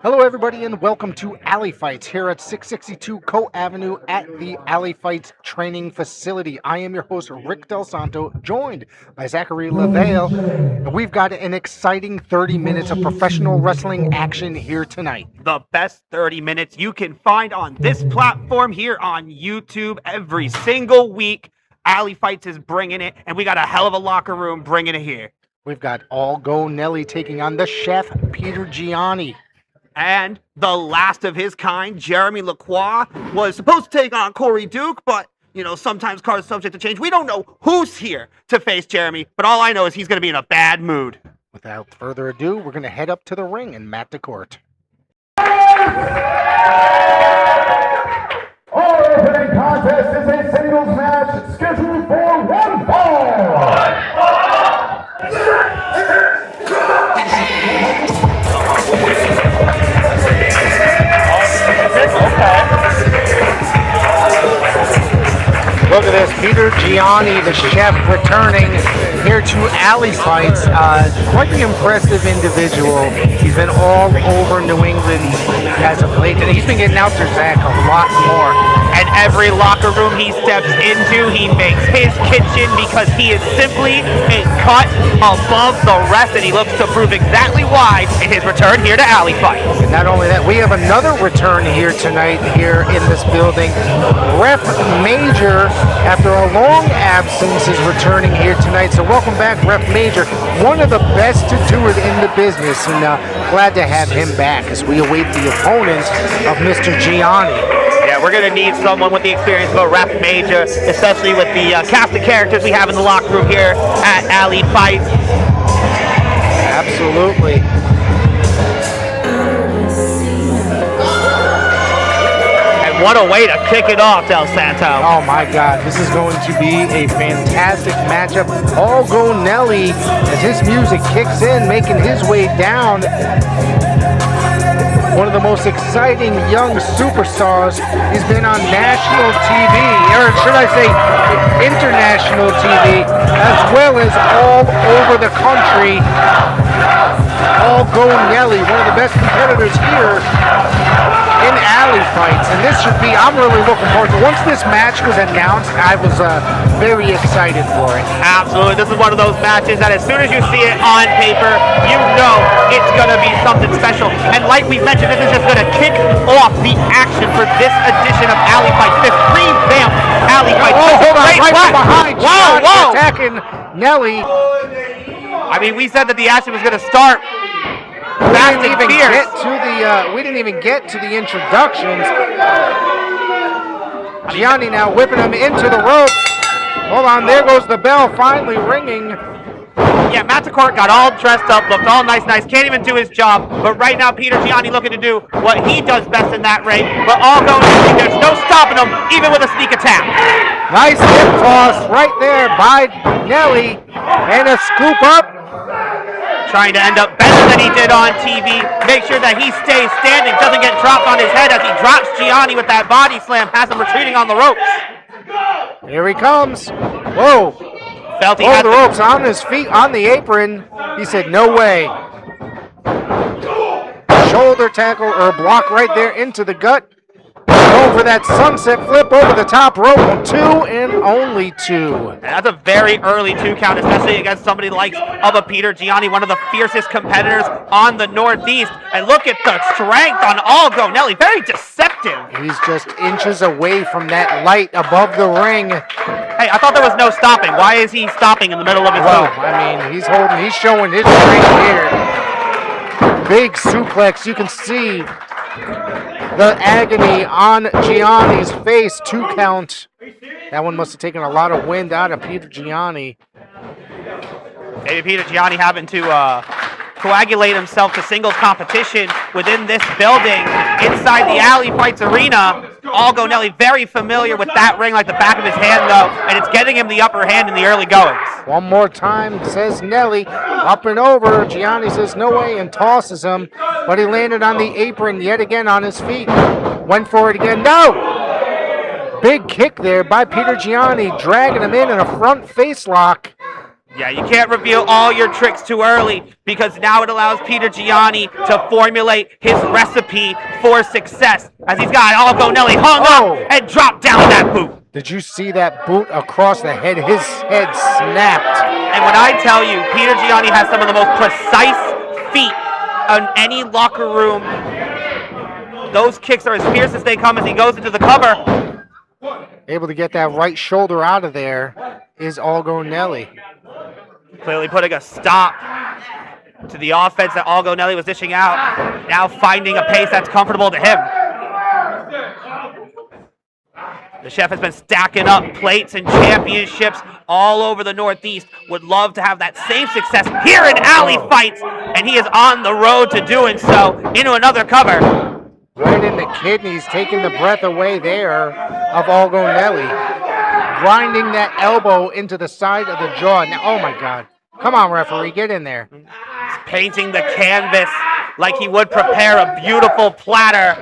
Hello, everybody, and welcome to Alley Fights here at 662 Co Avenue at the Alley Fights Training Facility. I am your host, Rick Del Santo, joined by Zachary LaVale. And we've got an exciting 30 minutes of professional wrestling action here tonight. The best 30 minutes you can find on this platform here on YouTube every single week. Alley Fights is bringing it, and we got a hell of a locker room bringing it here. We've got All Go Nelly taking on the chef, Peter Gianni. And the last of his kind, Jeremy Lacroix, was supposed to take on Corey Duke, but, sometimes cards subject to change. We don't know who's here to face Jeremy, but all I know is he's going to be in a bad mood. Without further ado, we're going to head up to the ring and mat the court. Our opening contest is a singles match scheduled for one fall. Look at this, Peter Gianni, the chef, returning here to Alley Fights. Quite the impressive individual. He's been all over New England as of late, and he's been getting out there, Zach, a lot more. And every locker room he steps into, he makes his kitchen because he is simply a cut above the rest, and he looks to prove exactly why in his return here to Alley Fights. And not only that, we have another return here tonight here in this building. Ref Major, after a long absence, is returning here tonight. So welcome back, Ref Major, one of the best to do it in the business, and glad to have him back as we await the opponent of Mr. Gianni. Yeah, we're going to need someone with the experience of a Ref Major, especially with the cast of characters we have in the locker room here at Alley Fights. Absolutely. And what a way to kick it off, Del Santo. Oh my God, this is going to be a fantastic matchup. All Go Nelly as his music kicks in, making his way down. One of the most exciting young superstars. He's been on national TV, or should I say international TV, as well as all over the country. All Go Nelly, one of the best competitors here in Alley Fights, and this should be, I'm really looking forward to it. Once this match was announced, I was very excited for it. Absolutely, this is one of those matches that as soon as you see it on paper, you know it's going to be something special. And like we mentioned, this is just going to kick off the action for this edition of Alley Fights, this revamped Alley Fights. Oh, hold on, right from behind, whoa. attacking Nelly. I mean, we said that the action was going to start fast and fierce. We didn't even get to the introductions. Gianni now whipping him into the ropes. Hold on, there goes the bell finally ringing. Yeah, Matt Court got all dressed up, looked all nice, can't even do his job. But right now, Peter Gianni looking to do what he does best in that ring. But all going, there's no stopping him, even with a sneak attack. Nice hip toss right there by Nelly, and a scoop up. Trying to end up better than he did on TV. Make sure that he stays standing, doesn't get dropped on his head as he drops Gianni with that body slam, has him retreating on the ropes. Here he comes. Whoa. Felt he had had the ropes on his feet, on the apron. He said, no way. Shoulder tackle or block right there into the gut. Going for that sunset flip over the top rope. 2 and only 2. That's a very early 2 count, especially against somebody like of a Peter Gianni, one of the fiercest competitors on the Northeast. And look at the strength on All Go Nelly. Very deceptive. He's just inches away from that light above the ring. Hey, I thought there was no stopping. Why is he stopping in the middle of his move? I mean, he's showing his strength here. Big suplex. You can see the agony on Gianni's face. 2 count. That one must have taken a lot of wind out of Peter Gianni. Maybe Peter Gianni having to coagulate himself to singles competition within this building inside the Alley Fights arena. All Go Nelly very familiar with that ring like the back of his hand, though, and it's getting him the upper hand in the early goings. One more time, says Nelly. Up and over. Gianni says no way and tosses him, but he landed on the apron yet again on his feet. Went for it again. No! Big kick there by Peter Gianni, dragging him in a front face lock. Yeah, you can't reveal all your tricks too early because now it allows Peter Gianni to formulate his recipe for success as he's got Algo Nelli hung up and dropped down that boot. Did you see that boot across the head? His head snapped. And when I tell you, Peter Gianni has some of the most precise feet in any locker room. Those kicks are as fierce as they come as he goes into the cover. Able to get that right shoulder out of there is Algo Nelli. Clearly putting a stop to the offense that Algo Nelli was dishing out. Now finding a pace that's comfortable to him. The chef has been stacking up plates and championships all over the Northeast. Would love to have that same success here in alley fights, and he is on the road to doing so into another cover. Right in the kidneys, taking the breath away there of Algo Nelli. Grinding that elbow into the side of the jaw. Now, oh my God. Come on, referee, get in there. He's painting the canvas like he would prepare a beautiful platter.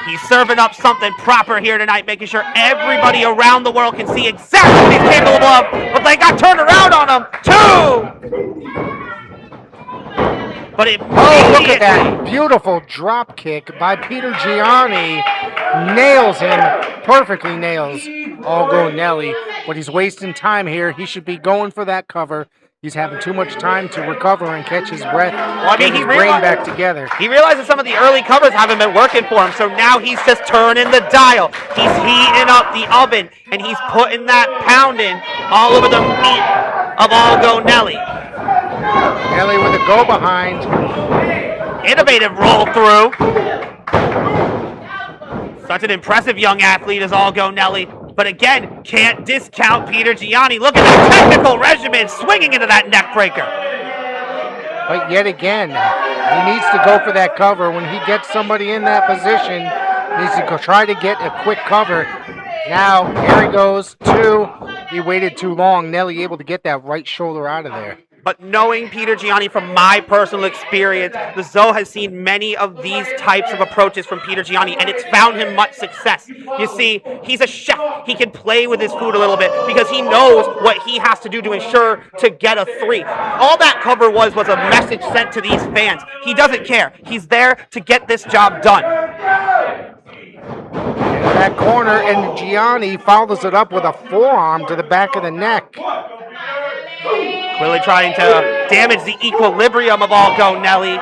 He's serving up something proper here tonight, making sure everybody around the world can see exactly what he's capable of. But they got turned around on him, too! But it look at that beautiful drop kick by Peter Gianni. Nails him, perfectly nails Algo Nelli. But he's wasting time here. He should be going for that cover. He's having too much time to recover and catch his breath. Well, I mean, get his brain back together. He realizes some of the early covers haven't been working for him, so now he's just turning the dial. He's heating up the oven, and he's putting that pounding all over the meat of Algo Nelli. Nelli with a go behind. Innovative roll through. Such an impressive young athlete as Algo Nelli. But again, can't discount Peter Gianni. Look at that technical regimen swinging into that neck breaker. But yet again, he needs to go for that cover. When he gets somebody in that position, he needs to go try to get a quick cover. Now, here he goes. Two. He waited too long. Nelli able to get that right shoulder out of there. But knowing Peter Gianni from my personal experience, the Zoe has seen many of these types of approaches from Peter Gianni, and it's found him much success. You see, he's a chef. He can play with his food a little bit because he knows what he has to do to ensure to get a 3. All that cover was a message sent to these fans. He doesn't care. He's there to get this job done. In that corner, and Gianni follows it up with a forearm to the back of the neck. Clearly trying to damage the equilibrium of Algo Nelli.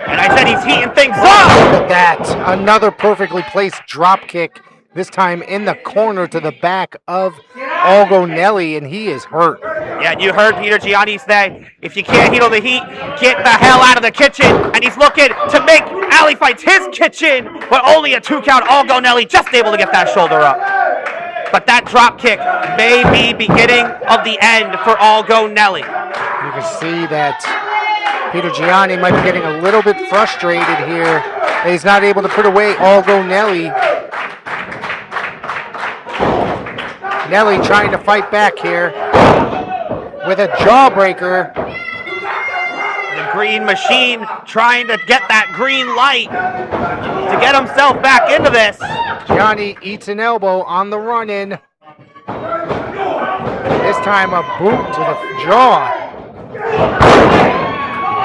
And I said he's heating things up. Look at that. Another perfectly placed drop kick, this time in the corner to the back of Algo Nelli, and he is hurt. Yeah, and you heard Peter Gianni say, if you can't handle the heat, get the hell out of the kitchen. And he's looking to make alley fights his kitchen, but only a 2 count. Algo Nelli just able to get that shoulder up. But that drop kick may be beginning of the end for Algo Nelli. You can see that Peter Gianni might be getting a little bit frustrated here. He's not able to put away Algo Nelli. Nelli trying to fight back here with a jawbreaker. The green machine trying to get that green light to get himself back into this. Gianni eats an elbow on the run-in. This time a boot to the jaw.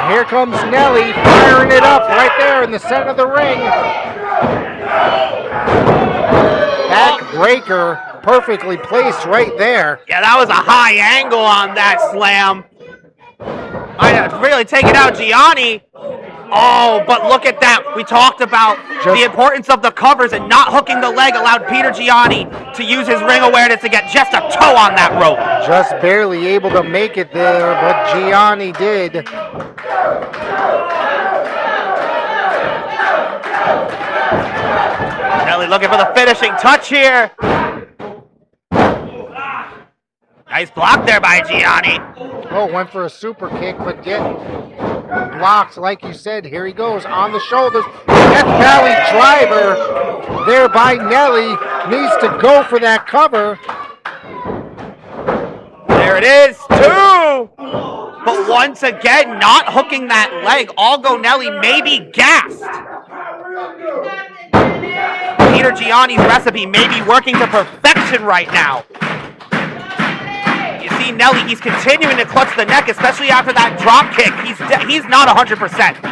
And here comes Nelli firing it up right there in the center of the ring. Back breaker perfectly placed right there. Yeah, that was a high angle on that slam. Might have really taken out Gianni. Oh, but look at that. We talked about the importance of the covers, and not hooking the leg allowed Peter Gianni to use his ring awareness to get just a toe on that rope. Just barely able to make it there, but Gianni did. Nelli looking for the finishing touch here. Nice block there by Gianni. Oh, went for a super kick, but yet blocked, like you said. Here he goes on the shoulders. Death Valley driver there by Nelli. Needs to go for that cover. There it is, 2. But once again, not hooking that leg. Algo Nelli may be gassed. Peter Gianni's recipe may be working to perfection right now. He's Nelli. He's continuing to clutch the neck, especially after that drop kick. He's not 100%.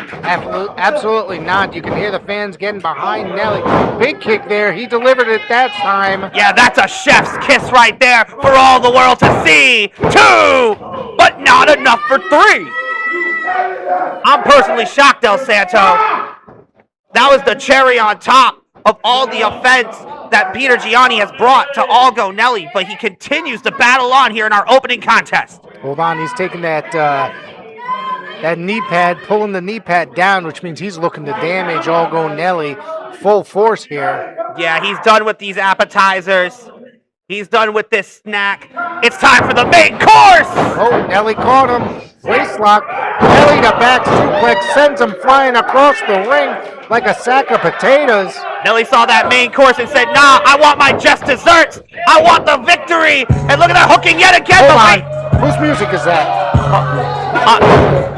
Absolutely not. You can hear the fans getting behind Nelli. Big kick there. He delivered it that time. Yeah, that's a chef's kiss right there for all the world to see. 2, but not enough for 3. I'm personally shocked, El Santo. That was the cherry on top of all the offense that Peter Gianni has brought to Algo Nelli, but he continues to battle on here in our opening contest. Hold on, he's taking that knee pad, pulling the knee pad down, which means he's looking to damage Algo Nelli full force here. Yeah, he's done with these appetizers. He's done with this snack. It's time for the main course! Oh, Nelli caught him. Waist lock. Nelli to back suplex, sends him flying across the ring like a sack of potatoes. Nelli saw that main course and said, nah, I want my just desserts. I want the victory. And look at that hooking yet again. Hold on. Whose music is that?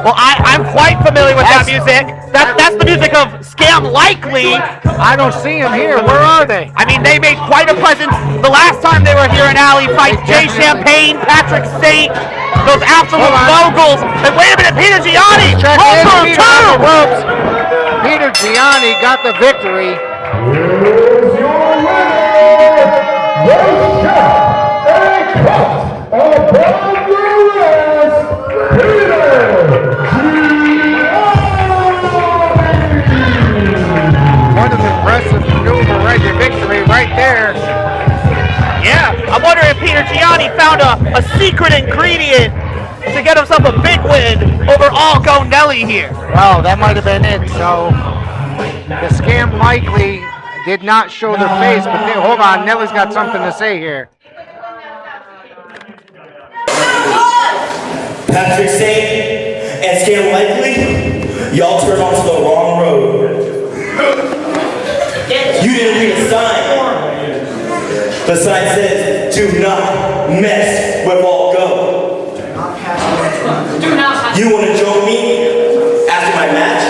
Well, I'm quite familiar with that music. That's the music of Scam Likely. I don't see him here. Where are they? I mean, they made quite a presence the last time they were here in Alley Fights. Jay Champagne, Patrick Saint, those absolute moguls. And wait a minute, Peter Gianni. Peter Gianni got the victory. Here's your winner, the chef and cut above the rest, Peter Gianni! What an impressive maneuver, right? The victory right there. Yeah, I wonder if Peter Gianni found a secret ingredient to get himself a big win over Algo Nelli here. Well, that might have been it. So the Scam Likely did not show their face, but hold on, Nelly's got something to say here. Patrick Saint and Scam Likely, y'all turned onto the wrong road. You didn't read a sign. The sign says, do not mess with Algo. You want to join me after my match?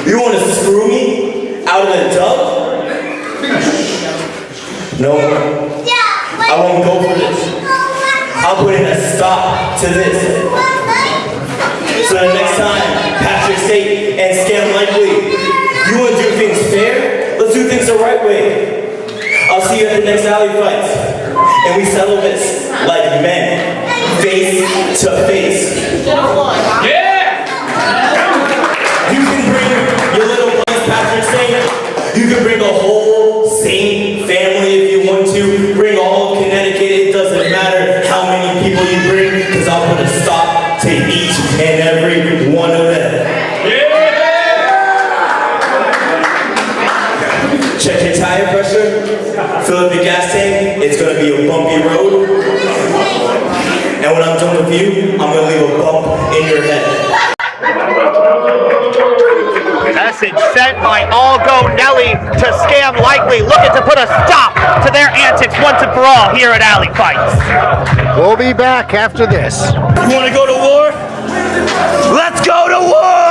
You want to screw me out of the dub? No, I won't go for this. I'll put in a stop to this. So the next time, Patrick Saint and Scam Likely, you want to do things fair? Let's do things the right way. I'll see you at the next Alley Fights. And we settle this like men, face to face. Yeah! You can bring your little buddies, Patrick Saint. You can bring a whole Saint family if you want to. Bring all of Connecticut. It doesn't matter how many people you bring, because I'll put a stop to each and every one of them. Check your tire pressure, fill up your gas tank, it's gonna be a bumpy road. And when I'm done with you, I'm gonna leave a bump in your head. Message sent by Algo Nelli to Scam Likely, looking to put a stop to their antics once and for all here at Alley Fights. We'll be back after this. You wanna go to war? Let's go to war!